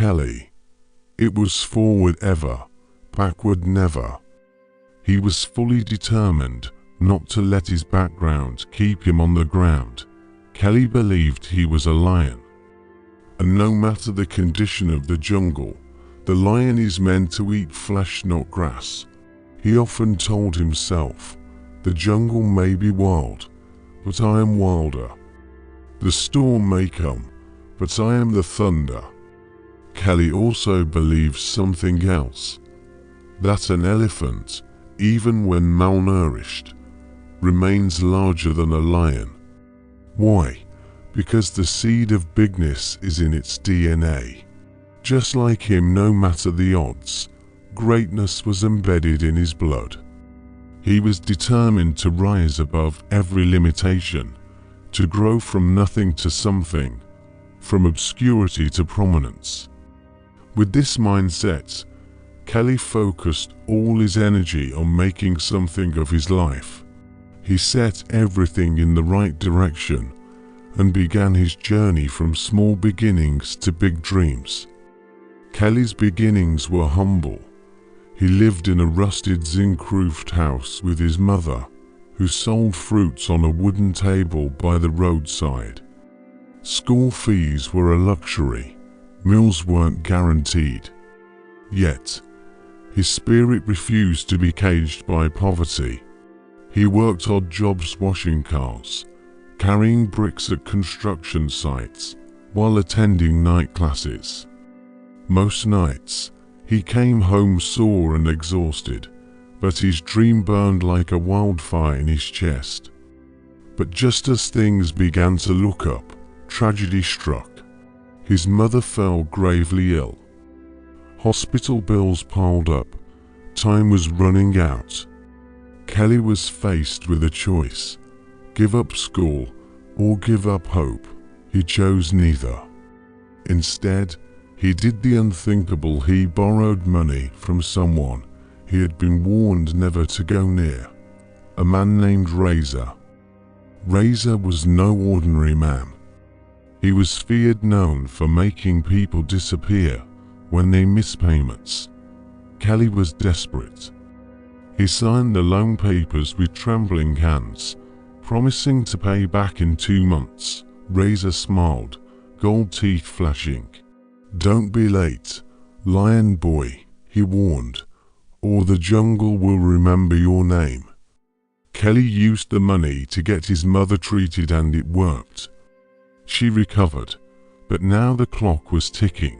Kelly. It was forward ever, backward never. He was fully determined not to let his background keep him on the ground. Kelly believed he was a lion. And no matter the condition of the jungle, the lion is meant to eat flesh, not grass. He often told himself, the jungle may be wild, but I am wilder. The storm may come, but I am the thunder. Kelly also believes something else, that an elephant, even when malnourished, remains larger than a lion. Why? Because the seed of bigness is in its DNA. Just like him, no matter the odds, greatness was embedded in his blood. He was determined to rise above every limitation, to grow from nothing to something, from obscurity to prominence. With this mindset, Kelly focused all his energy on making something of his life. He set everything in the right direction and began his journey from small beginnings to big dreams. Kelly's beginnings were humble. He lived in a rusted zinc-roofed house with his mother, who sold fruits on a wooden table by the roadside. School fees were a luxury. Meals weren't guaranteed. Yet, his spirit refused to be caged by poverty. He worked odd jobs washing cars, carrying bricks at construction sites, while attending night classes. Most nights, he came home sore and exhausted, but his dream burned like a wildfire in his chest. But just as things began to look up, tragedy struck. His mother fell gravely ill. Hospital bills piled up. Time was running out. Kelly was faced with a choice: give up school or give up hope. He chose neither. Instead, he did the unthinkable. He borrowed money from someone he had been warned never to go near, a man named Razor. Razor was no ordinary man. He was feared, known for making people disappear when they missed payments. Kelly was desperate. He signed the loan papers with trembling hands, promising to pay back in 2 months. Razor smiled, gold teeth flashing. "Don't be late, lion boy," he warned, "or the jungle will remember your name." Kelly used the money to get his mother treated, and it worked. She recovered, but now the clock was ticking.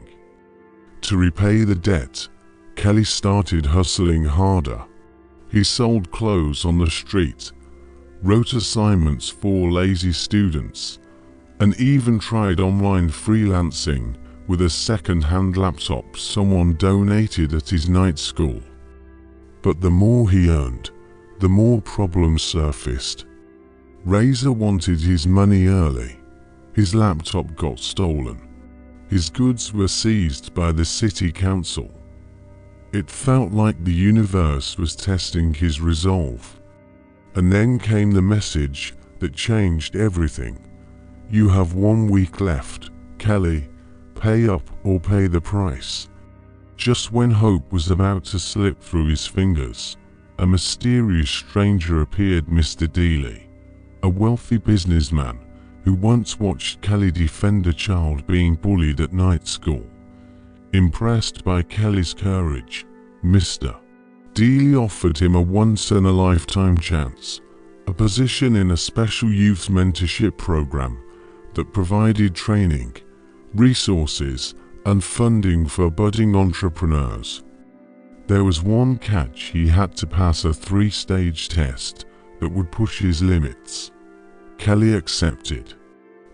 To repay the debt, Kelly started hustling harder. He sold clothes on the street, wrote assignments for lazy students, and even tried online freelancing with a second-hand laptop someone donated at his night school. But the more he earned, the more problems surfaced. Razor wanted his money early. His laptop got stolen. His goods were seized by the city council. It felt like the universe was testing his resolve. And then came the message that changed everything. "You have 1 week left, Kelly. Pay up or pay the price." Just when hope was about to slip through his fingers, a mysterious stranger appeared. Mr. Dealey, a wealthy businessman who once watched Kelly defend a child being bullied at night school. Impressed by Kelly's courage, Mr. Dealey offered him a once-in-a-lifetime chance, a position in a special youth mentorship program that provided training, resources, and funding for budding entrepreneurs. There was one catch: he had to pass a 3-stage test that would push his limits. Kelly accepted.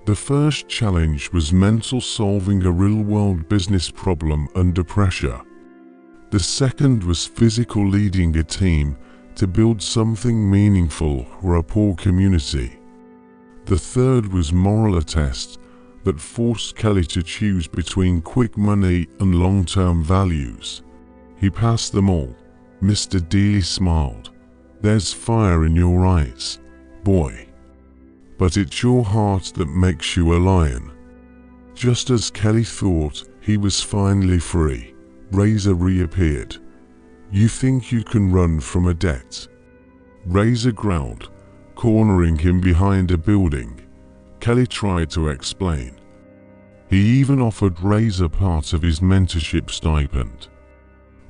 The first challenge was mental, solving a real-world business problem under pressure. The second was physical, leading a team to build something meaningful for a poor community. The third was moral, a test that forced Kelly to choose between quick money and long-term values. He passed them all. Mr. Dealey smiled. "There's fire in your eyes, boy. But it's your heart that makes you a lion." Just as Kelly thought He was finally free. Razor reappeared. "You think you can run from a debt?" Razor growled, cornering him behind a building. Kelly tried to explain. He even offered Razor part of his mentorship stipend.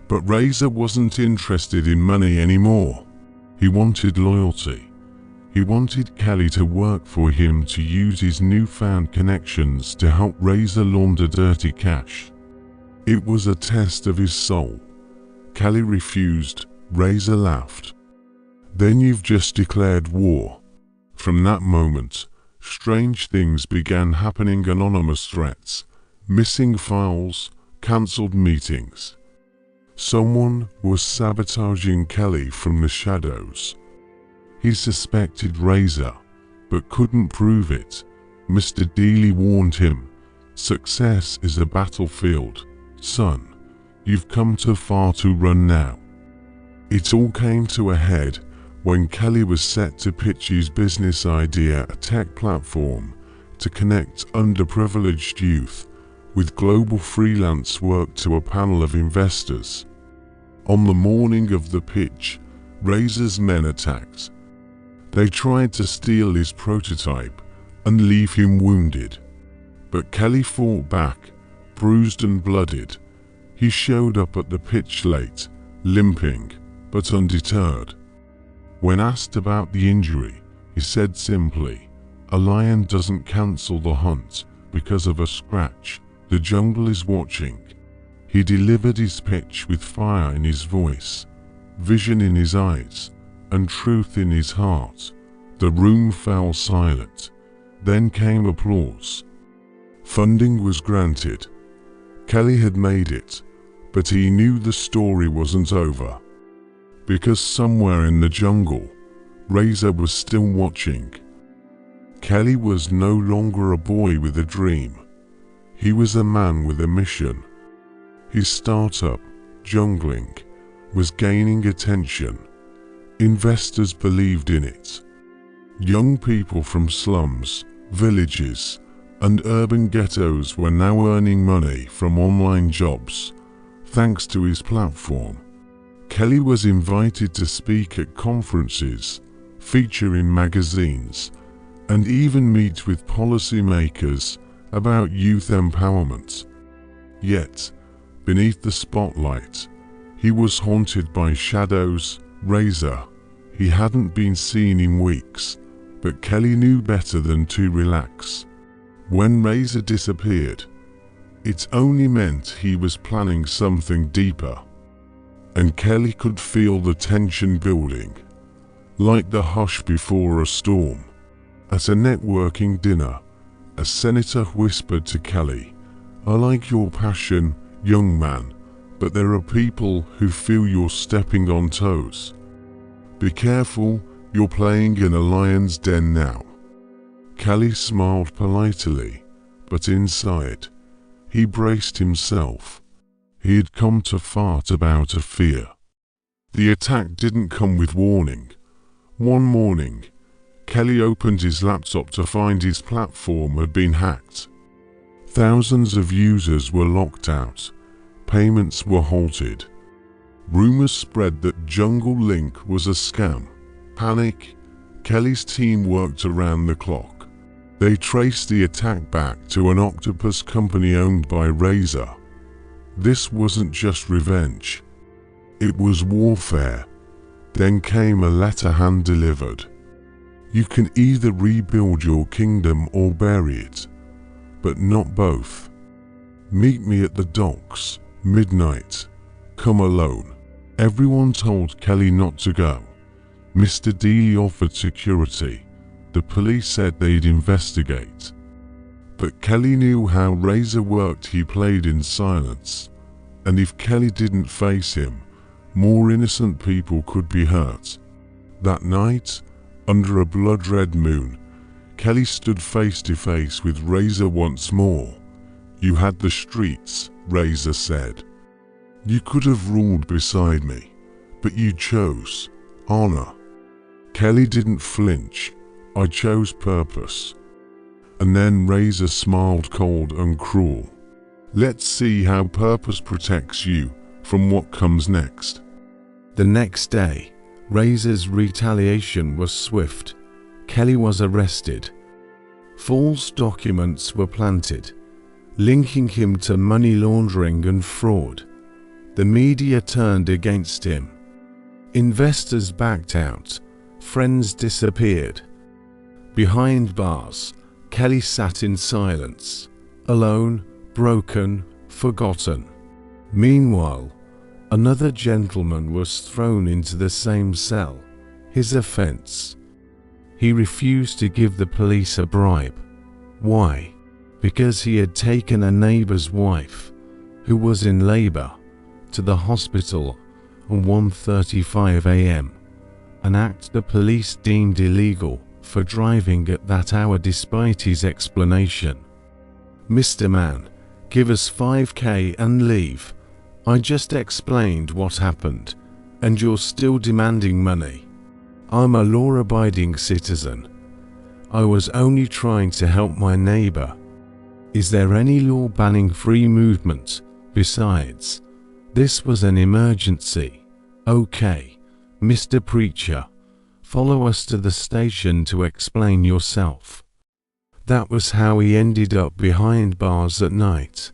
But Razor wasn't interested in money anymore. He wanted loyalty. He wanted Kelly to work for him, to use his newfound connections to help Razor launder dirty cash. It was a test of his soul. Kelly refused. Razor laughed. "Then you've just declared war." From that moment, strange things began happening. Anonymous threats, missing files, cancelled meetings. Someone was sabotaging Kelly from the shadows. He suspected Razor, but couldn't prove it. Mr. Dealey warned him, "Success is a battlefield, son. You've come too far to run now." It all came to a head when Kelly was set to pitch his business idea, a tech platform to connect underprivileged youth with global freelance work to a panel of investors. On the morning of the pitch, Razor's men attacked. They tried to steal his prototype and leave him wounded. But Kelly fought back, bruised and blooded. He showed up at the pitch late, limping, but undeterred. When asked about the injury, he said simply, "A lion doesn't cancel the hunt because of a scratch. The jungle is watching." He delivered his pitch with fire in his voice, vision in his eyes, and truth in his heart. The room fell silent. Then came applause. Funding was granted. Kelly had made it, but he knew the story wasn't over. Because somewhere in the jungle, Razor was still watching. Kelly was no longer a boy with a dream. He was a man with a mission. His startup, Jungling, was gaining attention. Investors believed in it. Young people from slums, villages, and urban ghettos were now earning money from online jobs, thanks to his platform. Kelly was invited to speak at conferences, feature in magazines, and even meet with policymakers about youth empowerment. Yet, beneath the spotlight, he was haunted by shadows. Razor, he hadn't been seen in weeks, but Kelly knew better than to relax. When Razor disappeared, it only meant he was planning something deeper. And Kelly could feel the tension building, like the hush before a storm. At a networking dinner, a senator whispered to Kelly, "I like your passion, young man, but there are people who feel you're stepping on toes. Be careful, you're playing in a lion's den now." Kelly smiled politely, but inside, he braced himself. He had come too far to bow to fear. The attack didn't come with warning. One morning, Kelly opened his laptop to find his platform had been hacked. Thousands of users were locked out. Payments were halted. Rumors spread that Jungle Link was a scam. Panic. Kelly's team worked around the clock. They traced the attack back to an octopus company owned by Razor. This wasn't just revenge. It was warfare. Then came a letter hand-delivered. "You can either rebuild your kingdom or bury it, but not both. Meet me at the docks, midnight. Come alone." Everyone told Kelly not to go. Mr. Dealey offered security. The police said they'd investigate. But Kelly knew how Razor worked. He played in silence. And if Kelly didn't face him, more innocent people could be hurt. That night, under a blood-red moon, Kelly stood face to face with Razor once more. "You had the streets," Razor said. "You could have ruled beside me, but you chose honor." Kelly didn't flinch. "I chose purpose." And then Razor smiled cold and cruel. Let's see how purpose protects you from what comes next. The next day, Razor's retaliation was swift. Kelly was arrested. False documents were planted, linking him to money laundering and fraud. The media turned against him. Investors backed out. Friends disappeared. Behind bars, Kelly sat in silence, alone, broken, forgotten. Meanwhile, another gentleman was thrown into the same cell. His offense: he refused to give the police a bribe. Why? Because he had taken a neighbor's wife, who was in labor, to the hospital at 1:35 a.m., an act the police deemed illegal for driving at that hour despite his explanation. "Mr. Man, give us $5,000 and leave. I just explained what happened, and you're still demanding money. I'm a law-abiding citizen. I was only trying to help my neighbor. Is there any law banning free movement? Besides, this was an emergency." "Okay, Mr. Preacher, follow us to the station to explain yourself." That was how he ended up behind bars at night.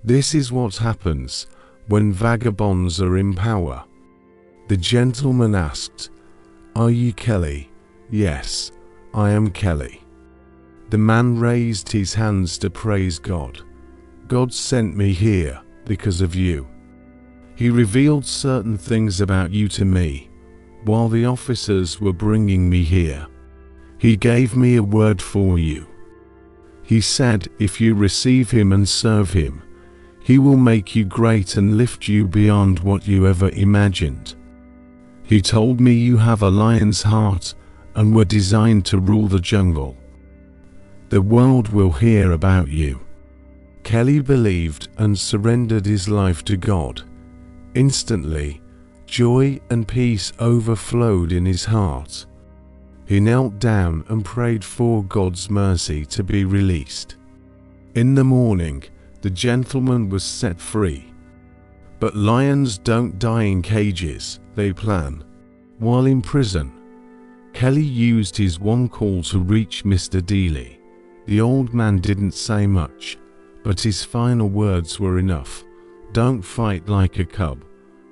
This is what happens when vagabonds are in power. The gentleman asked, "Are you Kelly?" "Yes, I am Kelly." The man raised his hands to praise God. "God sent me here because of you. He revealed certain things about you to me while the officers were bringing me here. He gave me a word for you. He said if you receive him and serve him, he will make you great and lift you beyond what you ever imagined. He told me you have a lion's heart and were designed to rule the jungle. The world will hear about you." Kelly believed and surrendered his life to God. Instantly, joy and peace overflowed in his heart. He knelt down and prayed for God's mercy to be released. In the morning, the gentleman was set free. But lions don't die in cages, they plan. While in prison, Kelly used his one call to reach Mr. Dealey. The old man didn't say much, but his final words were enough. "Don't fight like a cub,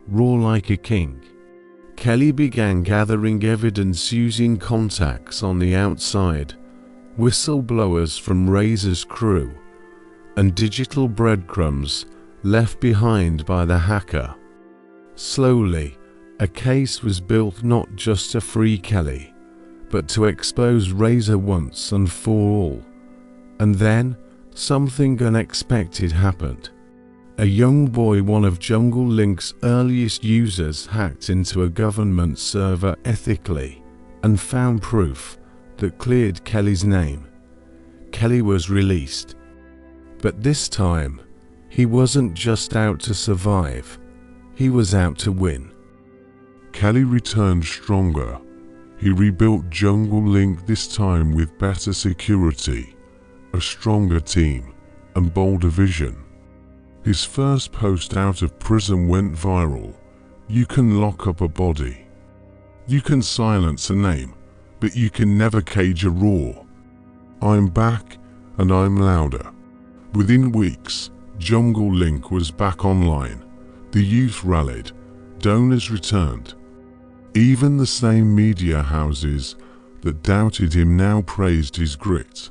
roar like a king." Kelly began gathering evidence using contacts on the outside, whistleblowers from Razor's crew, and digital breadcrumbs left behind by the hacker. Slowly, a case was built not just to free Kelly, but to expose Razor once and for all. And then, something unexpected happened. A young boy, one of Jungle Link's earliest users, hacked into a government server ethically and found proof that cleared Kelly's name. Kelly was released. But this time, he wasn't just out to survive, he was out to win. Kelly returned stronger. He rebuilt Jungle Link, this time with better security, a stronger team, and bolder vision. His first post out of prison went viral. "You can lock up a body. You can silence a name, but you can never cage a roar. I'm back, and I'm louder." Within weeks, Jungle Link was back online. The youth rallied. Donors returned. Even the same media houses that doubted him now praised his grit.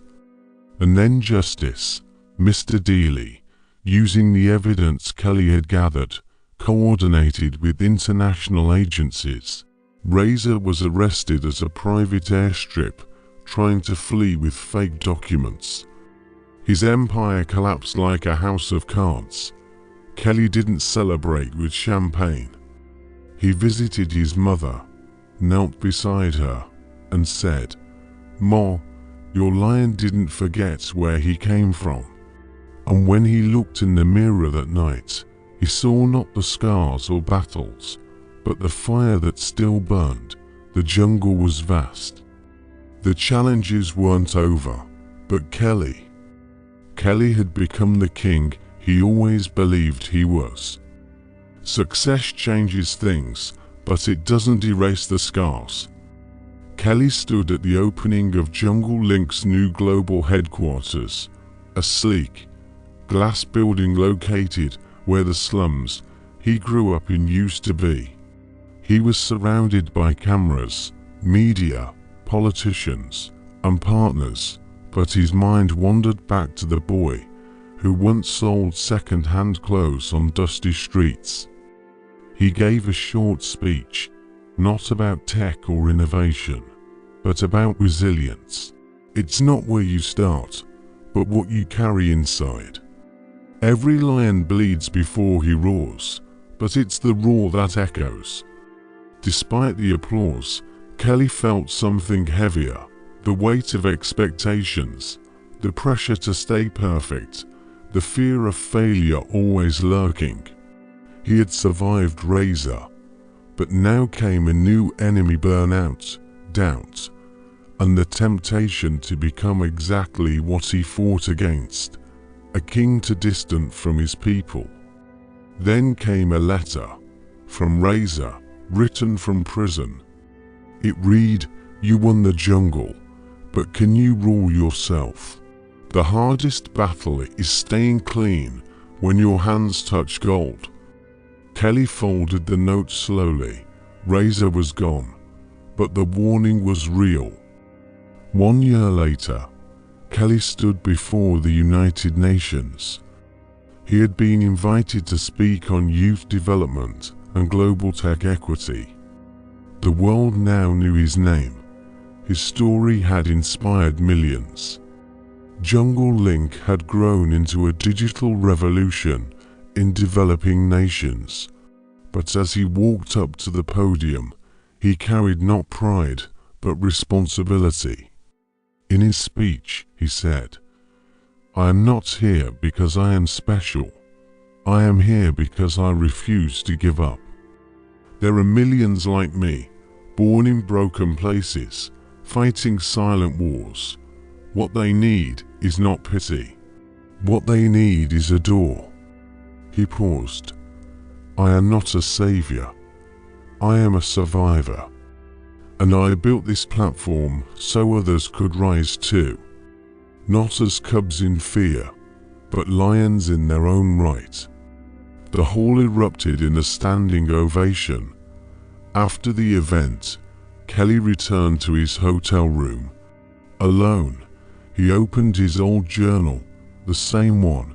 And then justice. Mr. Dealey, using the evidence Kelly had gathered, coordinated with international agencies. Razor was arrested at a private airstrip, trying to flee with fake documents. His empire collapsed like a house of cards. Kelly didn't celebrate with champagne. He visited his mother, knelt beside her, and said, "Ma, your lion didn't forget where he came from." And when he looked in the mirror that night, he saw not the scars or battles, but the fire that still burned. The jungle was vast. The challenges weren't over, but Kelly had become the king he always believed he was. Success changes things, but it doesn't erase the scars. Kelly stood at the opening of Jungle Link's new global headquarters, a sleek, glass building located where the slums he grew up in used to be. He was surrounded by cameras, media, politicians, and partners, but his mind wandered back to the boy who once sold second-hand clothes on dusty streets. He gave a short speech, not about tech or innovation, but about resilience. It's not where you start, but what you carry inside. Every lion bleeds before he roars, but it's the roar that echoes. Despite the applause, Kelly felt something heavier, the weight of expectations, the pressure to stay perfect, the fear of failure always lurking. He had survived Razor, but now came a new enemy: burnout, doubt, and the temptation to become exactly what he fought against, a king too distant from his people. Then came a letter from Razor, written from prison. It read, "You won the jungle, but can you rule yourself? The hardest battle is staying clean when your hands touch gold." Kelly folded the note slowly. Razor was gone, but the warning was real. 1 year later, Kelly stood before the United Nations. He had been invited to speak on youth development and global tech equity. The world now knew his name. His story had inspired millions. Jungle Link had grown into a digital revolution in developing nations. But as he walked up to the podium, he carried not pride, but responsibility. In his speech, he said, "I am not here because I am special. I am here because I refuse to give up. There are millions like me, born in broken places, fighting silent wars. What they need is not pity. What they need is a door." He paused. "I am not a savior. I am a survivor. And I built this platform so others could rise too. Not as cubs in fear, but lions in their own right." The hall erupted in a standing ovation. After the event, Kelly returned to his hotel room. Alone, he opened his old journal, the same one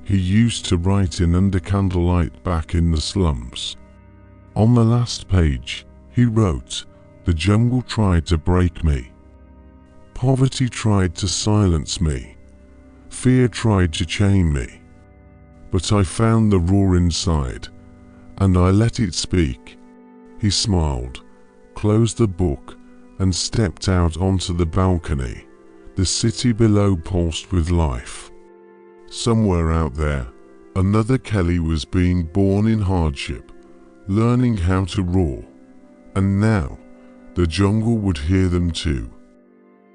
he used to write in under candlelight back in the slums. On the last page, he wrote, "The jungle tried to break me. Poverty tried to silence me. Fear tried to chain me. But I found the roar inside, and I let it speak." He smiled, closed the book, and stepped out onto the balcony. The city below pulsed with life. Somewhere out there, another Kelly was being born in hardship, learning how to roar. And now, the jungle would hear them too.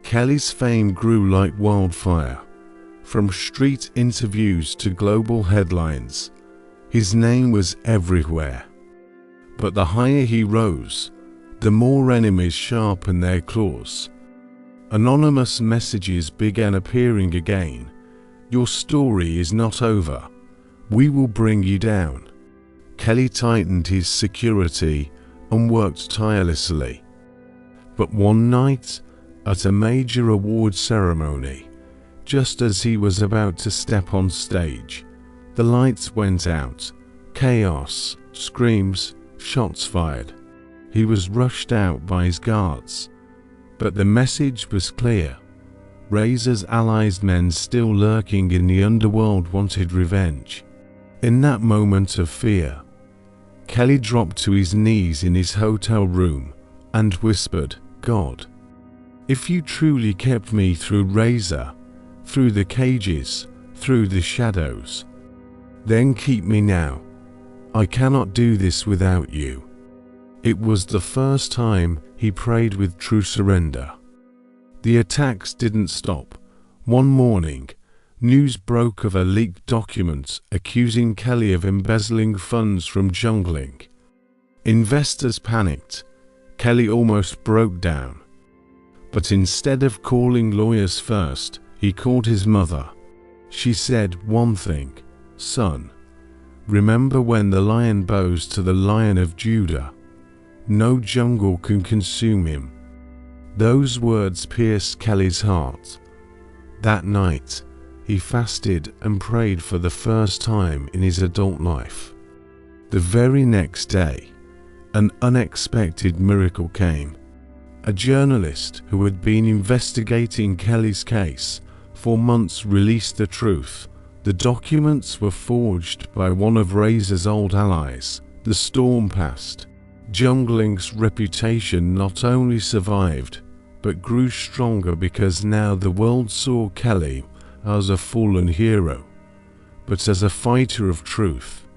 Kelly's fame grew like wildfire. From street interviews to global headlines, his name was everywhere. But the higher he rose, the more enemies sharpened their claws. Anonymous messages began appearing again. "Your story is not over. We will bring you down." Kelly tightened his security and worked tirelessly. But one night, at a major award ceremony, just as he was about to step on stage, the lights went out. Chaos, screams, shots fired. He was rushed out by his guards. But the message was clear. Razor's allies, men still lurking in the underworld, wanted revenge. In that moment of fear, Kelly dropped to his knees in his hotel room and whispered, "God, if you truly kept me through Razor, through the cages, through the shadows, then keep me now. I cannot do this without you." It was the first time he prayed with true surrender. The attacks didn't stop. One morning, News broke of a leaked document accusing Kelly of embezzling funds from jungling. Investors panicked. Kelly almost broke down. But instead of calling lawyers first, he called his mother. She said one thing, "Son, remember when the lion bows to the Lion of Judah? No jungle can consume him." Those words pierced Kelly's heart. That night, he fasted and prayed for the first time in his adult life. The very next day, an unexpected miracle came. A journalist who had been investigating Kelly's case for months released the truth. The documents were forged by one of Razor's old allies, the Storm Past. Jungling's reputation not only survived, but grew stronger because now the world saw Kelly as a fallen hero, but as a fighter of truth.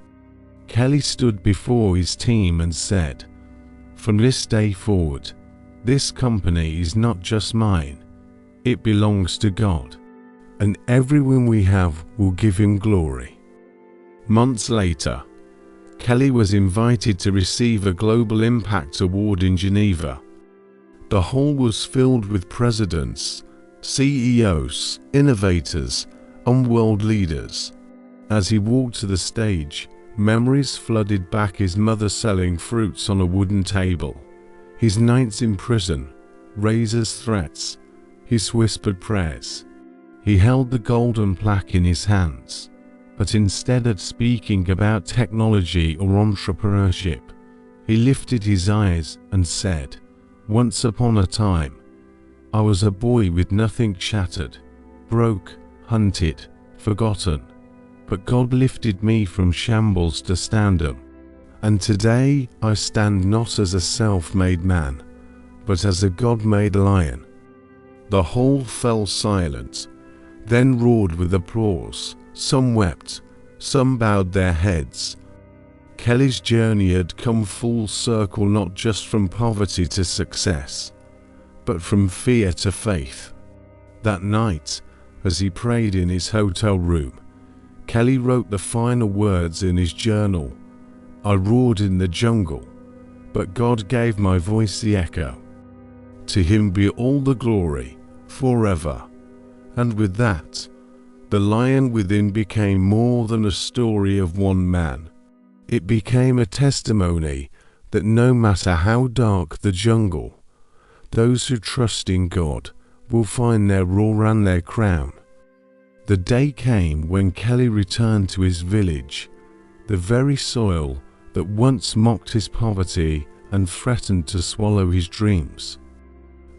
Kelly stood before his team and said, "From this day forward, this company is not just mine, it belongs to God, and everyone we have will give him glory." Months later, Kelly was invited to receive a Global Impact Award in Geneva. The hall was filled with presidents, CEOs, innovators, and world leaders. As he walked to the stage, memories flooded back: his mother selling fruits on a wooden table, his nights in prison, Razor's threats, his whispered prayers. He held the golden plaque in his hands, but instead of speaking about technology or entrepreneurship, he lifted his eyes and said, "Once upon a time, I was a boy with nothing, shattered, broke, hunted, forgotten. But God lifted me from shambles to Stardom. And today I stand not as a self-made man, but as a God-made lion." The hall fell silent, then roared with applause. Some wept, some bowed their heads. Kelly's journey had come full circle, not just from poverty to success, but from fear to faith. That night, as he prayed in his hotel room, Kelly wrote the final words in his journal. "I roared in the jungle, but God gave my voice the echo. To him be all the glory, forever." And with that, the lion within became more than a story of one man. It became a testimony that no matter how dark the jungle, those who trust in God will find their roar and their crown. The day came when Kelly returned to his village, the very soil that once mocked his poverty and threatened to swallow his dreams.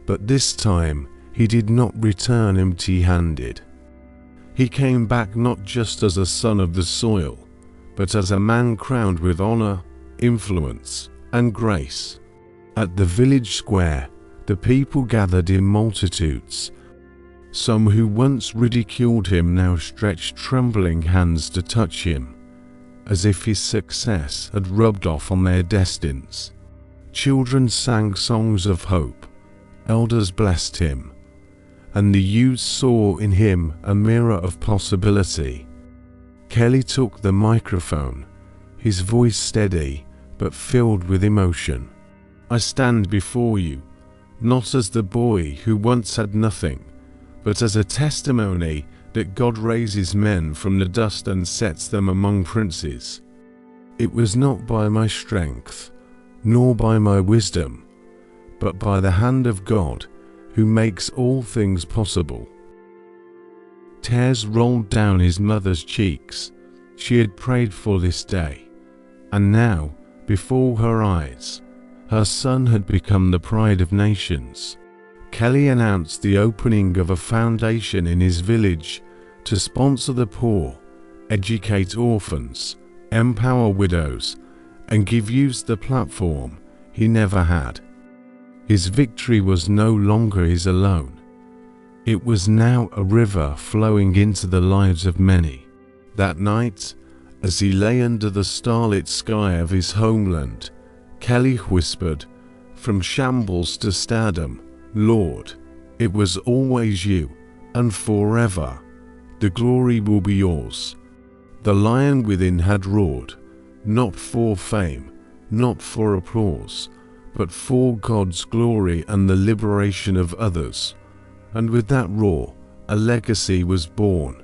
But this time, he did not return empty-handed. He came back not just as a son of the soil, but as a man crowned with honor, influence, and grace. At the village square, the people gathered in multitudes. Some who once ridiculed him now stretched trembling hands to touch him, as if his success had rubbed off on their destinies. Children sang songs of hope, elders blessed him, and the youth saw in him a mirror of possibility. Kelly took the microphone, his voice steady but filled with emotion. "I stand before you, not as the boy who once had nothing, but as a testimony that God raises men from the dust and sets them among princes. It was not by my strength, nor by my wisdom, but by the hand of God, who makes all things possible." Tears rolled down his mother's cheeks. She had prayed for this day, and now, before her eyes, her son had become the pride of nations. Kelly announced the opening of a foundation in his village to sponsor the poor, educate orphans, empower widows, and give youth the platform he never had. His victory was no longer his alone. It was now a river flowing into the lives of many. That night, as he lay under the starlit sky of his homeland, Kelly whispered, "From Shambles to Stardom, Lord, it was always you, and forever. the glory will be yours. The lion within had roared, not for fame, not for applause, but for God's glory and the liberation of others. And with that roar, a legacy was born.